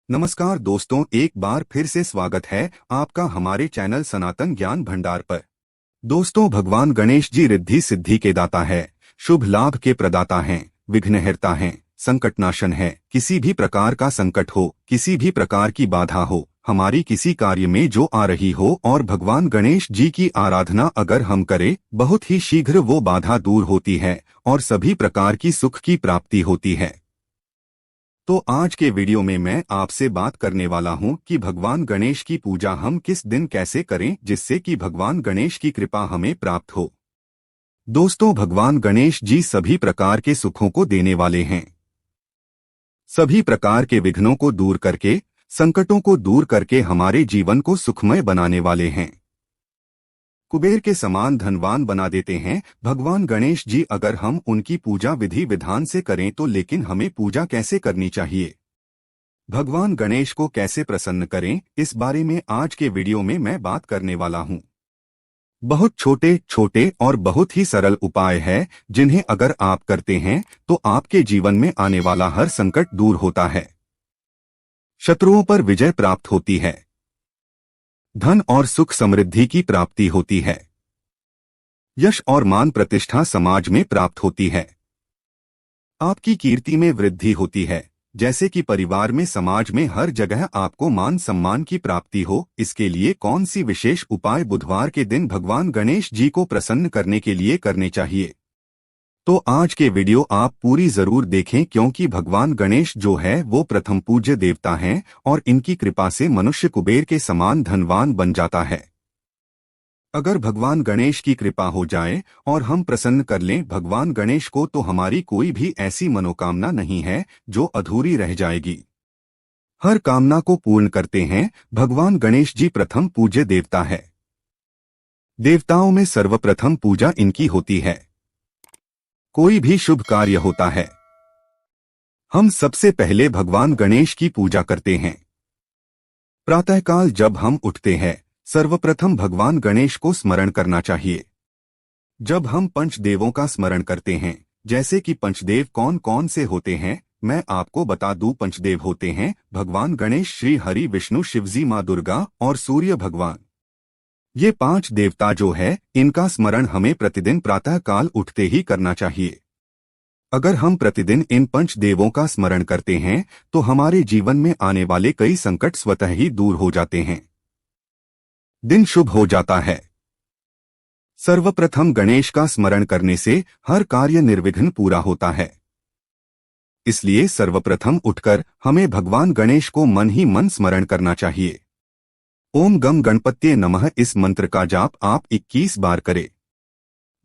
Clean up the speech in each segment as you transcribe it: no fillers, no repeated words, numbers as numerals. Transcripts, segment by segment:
नमस्कार दोस्तों, एक बार फिर से स्वागत है आपका हमारे चैनल सनातन ज्ञान भंडार पर। दोस्तों, भगवान गणेश जी रिद्धि सिद्धि के दाता है, शुभ लाभ के प्रदाता हैं, विघ्नहर्ता हैं, संकटनाशन है। किसी भी प्रकार का संकट हो, किसी भी प्रकार की बाधा हो, हमारी किसी कार्य में जो आ रही हो, और भगवान गणेश जी की आराधना अगर हम करें, बहुत ही शीघ्र वो बाधा दूर होती है और सभी प्रकार की सुख की प्राप्ति होती है। तो आज के वीडियो में मैं आपसे बात करने वाला हूं कि भगवान गणेश की पूजा हम किस दिन कैसे करें जिससे कि भगवान गणेश की कृपा हमें प्राप्त हो। दोस्तों, भगवान गणेश जी सभी प्रकार के सुखों को देने वाले हैं। सभी प्रकार के विघ्नों को दूर करके, संकटों को दूर करके हमारे जीवन को सुखमय बनाने वाले हैं। कुबेर के समान धनवान बना देते हैं भगवान गणेश जी अगर हम उनकी पूजा विधि विधान से करें तो। लेकिन हमें पूजा कैसे करनी चाहिए, भगवान गणेश को कैसे प्रसन्न करें, इस बारे में आज के वीडियो में मैं बात करने वाला हूं। बहुत छोटे छोटे और बहुत ही सरल उपाय है जिन्हें अगर आप करते हैं तो आपके जीवन में आने वाला हर संकट दूर होता है, शत्रुओं पर विजय प्राप्त होती है, धन और सुख समृद्धि की प्राप्ति होती है, यश और मान प्रतिष्ठा समाज में प्राप्त होती है, आपकी कीर्ति में वृद्धि होती है, जैसे कि परिवार में, समाज में, हर जगह आपको मान सम्मान की प्राप्ति हो। इसके लिए कौन सी विशेष उपाय बुधवार के दिन भगवान गणेश जी को प्रसन्न करने के लिए करने चाहिए, तो आज के वीडियो आप पूरी जरूर देखें, क्योंकि भगवान गणेश जो है वो प्रथम पूज्य देवता हैं और इनकी कृपा से मनुष्य कुबेर के समान धनवान बन जाता है। अगर भगवान गणेश की कृपा हो जाए और हम प्रसन्न कर लें भगवान गणेश को, तो हमारी कोई भी ऐसी मनोकामना नहीं है जो अधूरी रह जाएगी। हर कामना को पूर्ण करते हैं। भगवान गणेश जी प्रथम पूज्य देवता है। देवताओं में सर्वप्रथम पूजा इनकी होती है। कोई भी शुभ कार्य होता है, हम सबसे पहले भगवान गणेश की पूजा करते हैं। प्रातःकाल जब हम उठते हैं, सर्वप्रथम भगवान गणेश को स्मरण करना चाहिए। जब हम पंचदेवों का स्मरण करते हैं, जैसे कि पंचदेव कौन कौन से होते हैं, मैं आपको बता दूं। पंचदेव होते हैं भगवान गणेश, श्री हरि, विष्णु, शिवजी, माँ दुर्गा और सूर्य भगवान। ये 5 देवता जो है, इनका स्मरण हमें प्रतिदिन प्रातःकाल उठते ही करना चाहिए। अगर हम प्रतिदिन इन पंच देवों का स्मरण करते हैं तो हमारे जीवन में आने वाले कई संकट स्वतः ही दूर हो जाते हैं, दिन शुभ हो जाता है। सर्वप्रथम गणेश का स्मरण करने से हर कार्य निर्विघ्न पूरा होता है। इसलिए सर्वप्रथम उठकर हमें भगवान गणेश को मन ही मन स्मरण करना चाहिए। ओम गम गणपत्ये नमः, इस मंत्र का जाप आप 21 बार करें।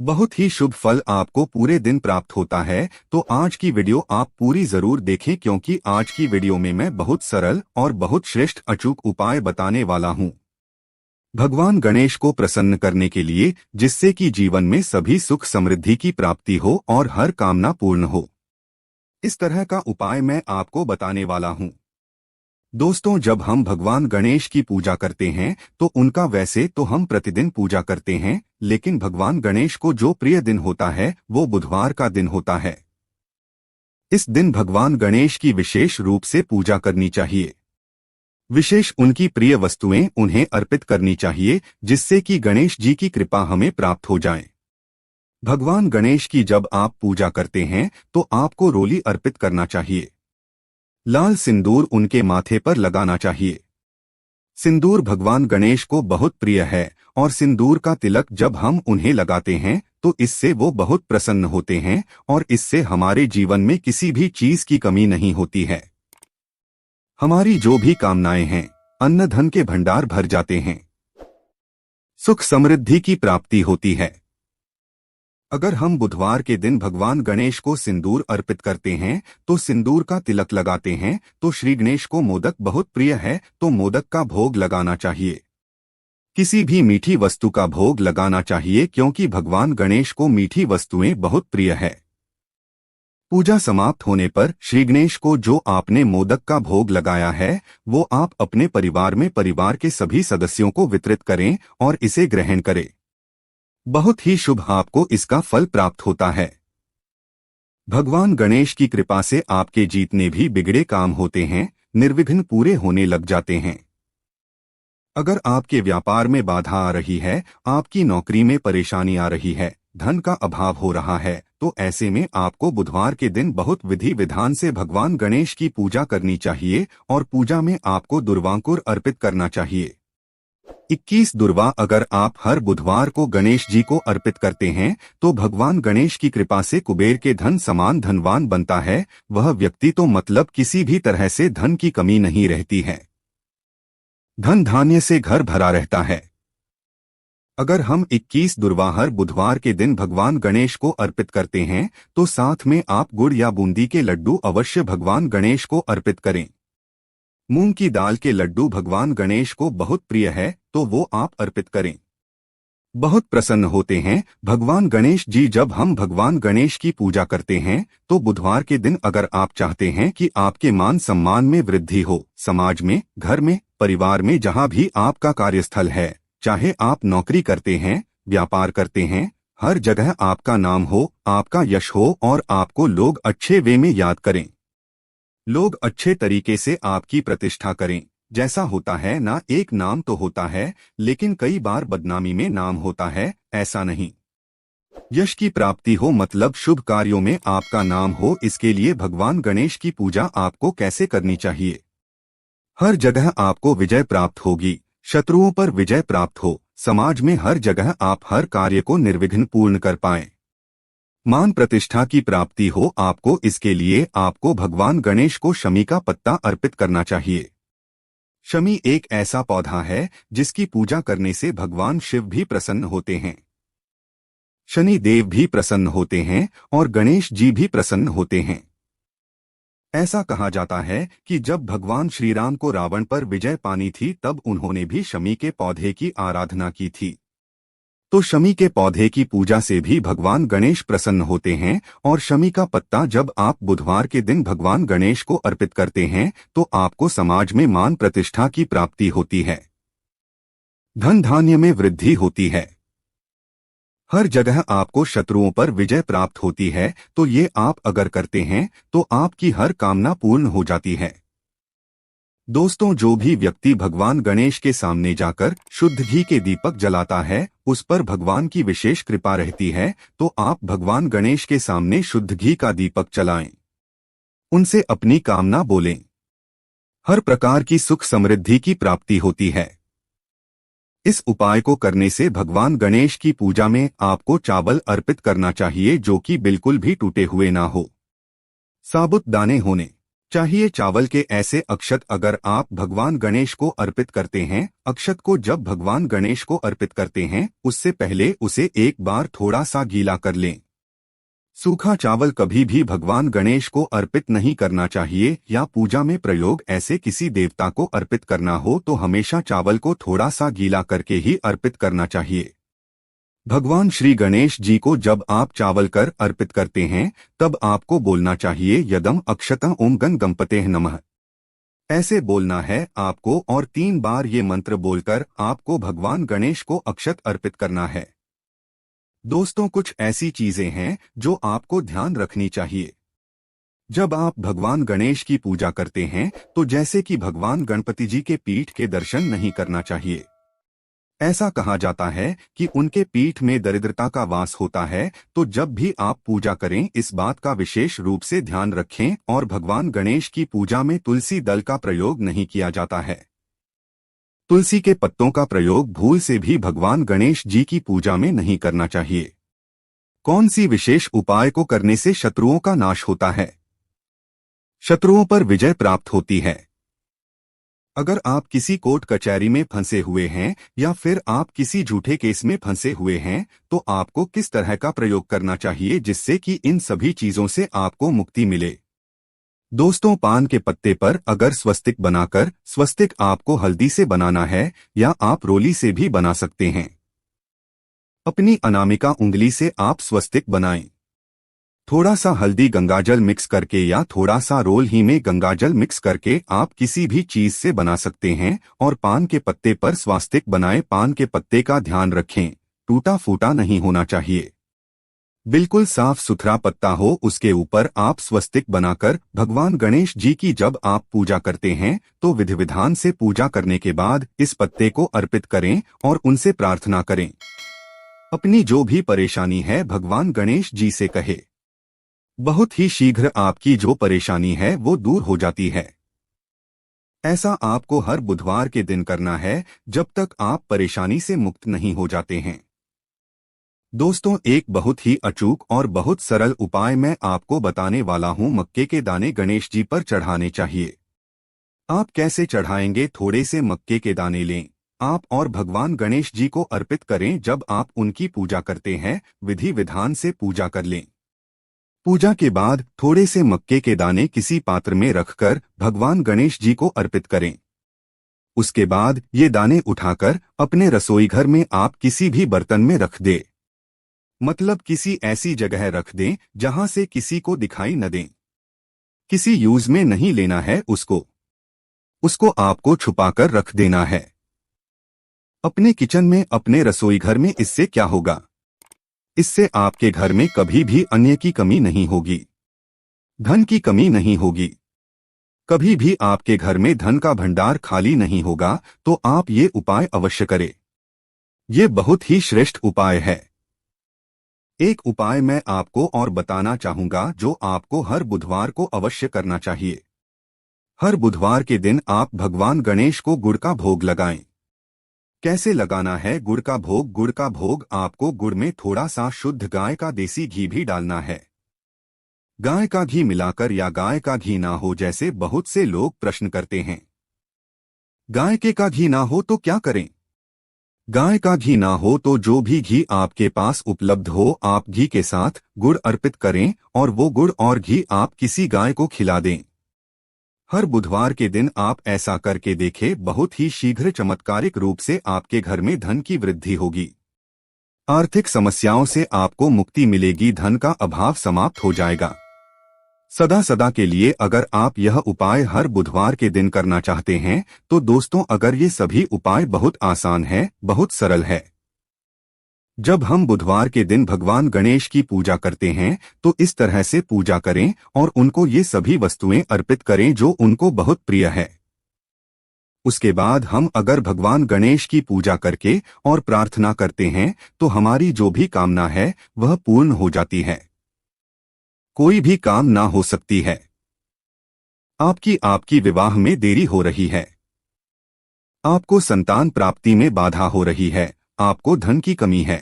बहुत ही शुभ फल आपको पूरे दिन प्राप्त होता है। तो आज की वीडियो आप पूरी जरूर देखें, क्योंकि आज की वीडियो में मैं बहुत सरल और बहुत श्रेष्ठ अचूक उपाय बताने वाला हूं भगवान गणेश को प्रसन्न करने के लिए, जिससे कि जीवन में सभी सुख समृद्धि की प्राप्ति हो और हर कामना पूर्ण हो। इस तरह का उपाय मैं आपको बताने वाला हूं। दोस्तों, जब हम भगवान गणेश की पूजा करते हैं तो उनका वैसे तो हम प्रतिदिन पूजा करते हैं, लेकिन भगवान गणेश को जो प्रिय दिन होता है वो बुधवार का दिन होता है। इस दिन भगवान गणेश की विशेष रूप से पूजा करनी चाहिए। विशेष उनकी प्रिय वस्तुएं उन्हें अर्पित करनी चाहिए, जिससे कि गणेश जी की कृपा हमें प्राप्त हो जाए। भगवान गणेश की जब आप पूजा करते हैं तो आपको रोली अर्पित करना चाहिए। लाल सिंदूर उनके माथे पर लगाना चाहिए। सिंदूर भगवान गणेश को बहुत प्रिय है और सिंदूर का तिलक जब हम उन्हें लगाते हैं तो इससे वो बहुत प्रसन्न होते हैं और इससे हमारे जीवन में किसी भी चीज की कमी नहीं होती है। हमारी जो भी कामनाएं हैं, अन्न धन के भंडार भर जाते हैं, सुख समृद्धि की प्राप्ति होती है। अगर हम बुधवार के दिन भगवान गणेश को सिंदूर अर्पित करते हैं, तो सिंदूर का तिलक लगाते हैं, तो श्री गणेश को मोदक बहुत प्रिय है, तो मोदक का भोग लगाना चाहिए। किसी भी मीठी वस्तु का भोग लगाना चाहिए, क्योंकि भगवान गणेश को मीठी वस्तुएं बहुत प्रिय है। पूजा समाप्त होने पर श्री गणेश को जो आपने मोदक का भोग लगाया है वो आप अपने परिवार में परिवार के सभी सदस्यों को वितरित करें और इसे ग्रहण करें। बहुत ही शुभ आपको इसका फल प्राप्त होता है। भगवान गणेश की कृपा से आपके जितने भी बिगड़े काम होते हैं, निर्विघ्न पूरे होने लग जाते हैं। अगर आपके व्यापार में बाधा आ रही है, आपकी नौकरी में परेशानी आ रही है, धन का अभाव हो रहा है, तो ऐसे में आपको बुधवार के दिन बहुत विधि विधान से भगवान गणेश की पूजा करनी चाहिए और पूजा में आपको दुर्वांकुर अर्पित करना चाहिए। 21 दुर्वा अगर आप हर बुधवार को गणेश जी को अर्पित करते हैं तो भगवान गणेश की कृपा से कुबेर के धन समान धनवान बनता है। वह व्यक्ति तो मतलब किसी भी तरह से धन की कमी नहीं रहती है, धन धान्य से घर भरा रहता है। अगर हम 21 दुर्वा हर बुधवार के दिन भगवान गणेश को अर्पित करते हैं तो साथ में आप गुड़ या बूंदी के लड्डू अवश्य भगवान गणेश को अर्पित करें। मूंग की दाल के लड्डू भगवान गणेश को बहुत प्रिय है तो वो आप अर्पित करें। बहुत प्रसन्न होते हैं भगवान गणेश जी जब हम भगवान गणेश की पूजा करते हैं। तो बुधवार के दिन अगर आप चाहते हैं कि आपके मान सम्मान में वृद्धि हो, समाज में, घर में, परिवार में, जहां भी आपका कार्यस्थल है, चाहे आप नौकरी करते हैं, व्यापार करते हैं, हर जगह आपका नाम हो, आपका यश हो और आपको लोग अच्छे वे में याद करें, लोग अच्छे तरीके से आपकी प्रतिष्ठा करें। जैसा होता है ना, एक नाम तो होता है लेकिन कई बार बदनामी में नाम होता है, ऐसा नहीं। यश की प्राप्ति हो मतलब शुभ कार्यों में आपका नाम हो। इसके लिए भगवान गणेश की पूजा आपको कैसे करनी चाहिए? हर जगह आपको विजय प्राप्त होगी, शत्रुओं पर विजय प्राप्त हो, समाज में हर जगह आप हर कार्य को निर्विघ्न पूर्ण कर पाएं, मान प्रतिष्ठा की प्राप्ति हो आपको। इसके लिए आपको भगवान गणेश को शमी का पत्ता अर्पित करना चाहिए। शमी एक ऐसा पौधा है जिसकी पूजा करने से भगवान शिव भी प्रसन्न होते हैं, शनि देव भी प्रसन्न होते हैं और गणेश जी भी प्रसन्न होते हैं। ऐसा कहा जाता है कि जब भगवान श्री राम को रावण पर विजय पानी थी तब उन्होंने भी शमी के पौधे की आराधना की थी। तो शमी के पौधे की पूजा से भी भगवान गणेश प्रसन्न होते हैं। और शमी का पत्ता जब आप बुधवार के दिन भगवान गणेश को अर्पित करते हैं तो आपको समाज में मान प्रतिष्ठा की प्राप्ति होती है, धन धान्य में वृद्धि होती है, हर जगह आपको शत्रुओं पर विजय प्राप्त होती है। तो ये आप अगर करते हैं तो आपकी हर कामना पूर्ण हो जाती है। दोस्तों, जो भी व्यक्ति भगवान गणेश के सामने जाकर शुद्ध घी के दीपक जलाता है उस पर भगवान की विशेष कृपा रहती है। तो आप भगवान गणेश के सामने शुद्ध घी का दीपक जलाएं, उनसे अपनी कामना बोलें, हर प्रकार की सुख समृद्धि की प्राप्ति होती है। इस उपाय को करने से भगवान गणेश की पूजा में आपको चावल अर्पित करना चाहिए जो कि बिल्कुल भी टूटे हुए ना हो, साबुत दाने होने चाहिए। चावल के ऐसे अक्षत अगर आप भगवान गणेश को अर्पित करते हैं, अक्षत को जब भगवान गणेश को अर्पित करते हैं उससे पहले उसे एक बार थोड़ा सा गीला कर लें। सूखा चावल कभी भी भगवान गणेश को अर्पित नहीं करना चाहिए या पूजा में प्रयोग ऐसे किसी देवता को अर्पित करना हो तो हमेशा चावल को थोड़ा सा गीला करके ही अर्पित करना चाहिए। भगवान श्री गणेश जी को जब आप चावल कर अर्पित करते हैं तब आपको बोलना चाहिए यदम अक्षतः ओम गण गणपतेः नमः, ऐसे बोलना है आपको और 3 बार ये मंत्र बोलकर आपको भगवान गणेश को अक्षत अर्पित करना है। दोस्तों, कुछ ऐसी चीजें हैं जो आपको ध्यान रखनी चाहिए जब आप भगवान गणेश की पूजा करते हैं। तो जैसे कि भगवान गणपति जी के पीठ के दर्शन नहीं करना चाहिए। ऐसा कहा जाता है कि उनके पीठ में दरिद्रता का वास होता है। तो जब भी आप पूजा करें इस बात का विशेष रूप से ध्यान रखें। और भगवान गणेश की पूजा में तुलसी दल का प्रयोग नहीं किया जाता है, तुलसी के पत्तों का प्रयोग भूल से भी भगवान गणेश जी की पूजा में नहीं करना चाहिए। कौन सी विशेष उपाय को करने से शत्रुओं का नाश होता है, शत्रुओं पर विजय प्राप्त होती है? अगर आप किसी कोर्ट कचहरी में फंसे हुए हैं या फिर आप किसी झूठे केस में फंसे हुए हैं तो आपको किस तरह का प्रयोग करना चाहिए जिससे कि इन सभी चीजों से आपको मुक्ति मिले? दोस्तों, पान के पत्ते पर अगर स्वस्तिक बनाकर, स्वस्तिक आपको हल्दी से बनाना है या आप रोली से भी बना सकते हैं। अपनी अनामिका उंगली से आप स्वस्तिक बनाएं। थोड़ा सा हल्दी गंगाजल मिक्स करके या थोड़ा सा रोल ही में गंगाजल मिक्स करके आप किसी भी चीज से बना सकते हैं और पान के पत्ते पर स्वास्तिक बनाएं। पान के पत्ते का ध्यान रखें, टूटा फूटा नहीं होना चाहिए। बिल्कुल साफ सुथरा पत्ता हो, उसके ऊपर आप स्वस्तिक बनाकर भगवान गणेश जी की जब आप पूजा करते हैं तो विधि विधान से पूजा करने के बाद इस पत्ते को अर्पित करें और उनसे प्रार्थना करें। अपनी जो भी परेशानी है भगवान गणेश जी से कहे। बहुत ही शीघ्र आपकी जो परेशानी है वो दूर हो जाती है। ऐसा आपको हर बुधवार के दिन करना है जब तक आप परेशानी से मुक्त नहीं हो जाते हैं। दोस्तों, एक बहुत ही अचूक और बहुत सरल उपाय मैं आपको बताने वाला हूं। मक्के के दाने गणेश जी पर चढ़ाने चाहिए। आप कैसे चढ़ाएंगे? थोड़े से मक्के के दाने लें आप और भगवान गणेश जी को अर्पित करें। जब आप उनकी पूजा करते हैं विधि विधान से पूजा कर लें। पूजा के बाद थोड़े से मक्के के दाने किसी पात्र में रखकर भगवान गणेश जी को अर्पित करें। उसके बाद ये दाने उठाकर अपने रसोई घर में आप किसी भी बर्तन में रख दें। मतलब किसी ऐसी जगह रख दें जहां से किसी को दिखाई न दें। किसी यूज में नहीं लेना है उसको आपको छुपाकर रख देना है अपने किचन में, अपने रसोई घर में। इससे क्या होगा? इससे आपके घर में कभी भी अन्न की कमी नहीं होगी, धन की कमी नहीं होगी। कभी भी आपके घर में धन का भंडार खाली नहीं होगा। तो आप ये उपाय अवश्य करें। ये बहुत ही श्रेष्ठ उपाय है। एक उपाय मैं आपको और बताना चाहूंगा जो आपको हर बुधवार को अवश्य करना चाहिए। हर बुधवार के दिन आप भगवान गणेश को गुड़ का भोग लगाएं। कैसे लगाना है गुड़ का भोग? गुड़ का भोग आपको गुड़ में थोड़ा सा शुद्ध गाय का देसी घी भी डालना है। गाय का घी मिलाकर या गाय का घी ना हो जैसे बहुत से लोग प्रश्न करते हैं। गाय के का घी ना हो तो क्या करें? गाय का घी ना हो तो जो भी घी आपके पास उपलब्ध हो आप घी के साथ गुड़ अर्पित करें और वो गुड़ और घी आप किसी गाय को खिला दें। हर बुधवार के दिन आप ऐसा करके देखें, बहुत ही शीघ्र चमत्कारिक रूप से आपके घर में धन की वृद्धि होगी। आर्थिक समस्याओं से आपको मुक्ति मिलेगी, धन का अभाव समाप्त हो जाएगा सदा सदा के लिए। अगर आप यह उपाय हर बुधवार के दिन करना चाहते हैं तो दोस्तों, अगर ये सभी उपाय बहुत आसान है, बहुत सरल है। जब हम बुधवार के दिन भगवान गणेश की पूजा करते हैं तो इस तरह से पूजा करें और उनको ये सभी वस्तुएं अर्पित करें जो उनको बहुत प्रिय है। उसके बाद हम अगर भगवान गणेश की पूजा करके और प्रार्थना करते हैं तो हमारी जो भी कामना है वह पूर्ण हो जाती है। कोई भी काम ना हो सकती है। आपकी विवाह में देरी हो रही है, आपको संतान प्राप्ति में बाधा हो रही है, आपको धन की कमी है।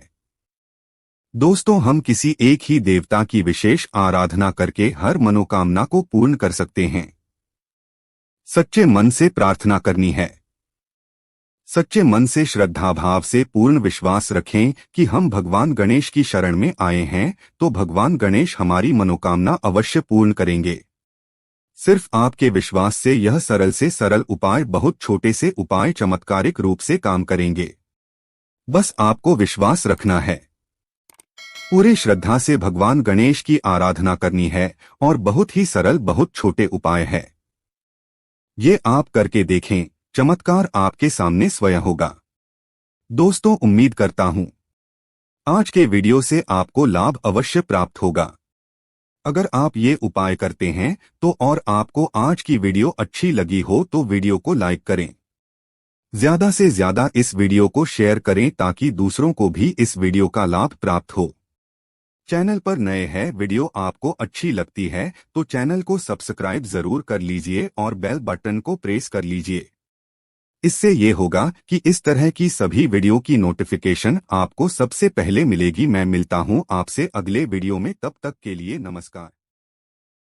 दोस्तों, हम किसी एक ही देवता की विशेष आराधना करके हर मनोकामना को पूर्ण कर सकते हैं। सच्चे मन से प्रार्थना करनी है। सच्चे मन से श्रद्धा भाव से पूर्ण विश्वास रखें कि हम भगवान गणेश की शरण में आए हैं तो भगवान गणेश हमारी मनोकामना अवश्य पूर्ण करेंगे। सिर्फ आपके विश्वास से यह सरल से सरल उपाय, बहुत छोटे से उपाय चमत्कारिक रूप से काम करेंगे। बस आपको विश्वास रखना है। पूरे श्रद्धा से भगवान गणेश की आराधना करनी है और बहुत ही सरल, बहुत छोटे उपाय है। ये आप करके देखें, चमत्कार आपके सामने स्वयं होगा। दोस्तों, उम्मीद करता हूं आज के वीडियो से आपको लाभ अवश्य प्राप्त होगा। अगर आप ये उपाय करते हैं तो और आपको आज की वीडियो अच्छी लगी हो तो वीडियो को लाइक करें। ज्यादा से ज्यादा इस वीडियो को शेयर करें ताकि दूसरों को भी इस वीडियो का लाभ प्राप्त हो। चैनल पर नए हैं, वीडियो आपको अच्छी लगती है तो चैनल को सब्सक्राइब जरूर कर लीजिए और बेल बटन को प्रेस कर लीजिए। इससे ये होगा कि इस तरह की सभी वीडियो की नोटिफिकेशन आपको सबसे पहले मिलेगी। मैं मिलता हूं आपसे अगले वीडियो में, तब तक के लिए नमस्कार।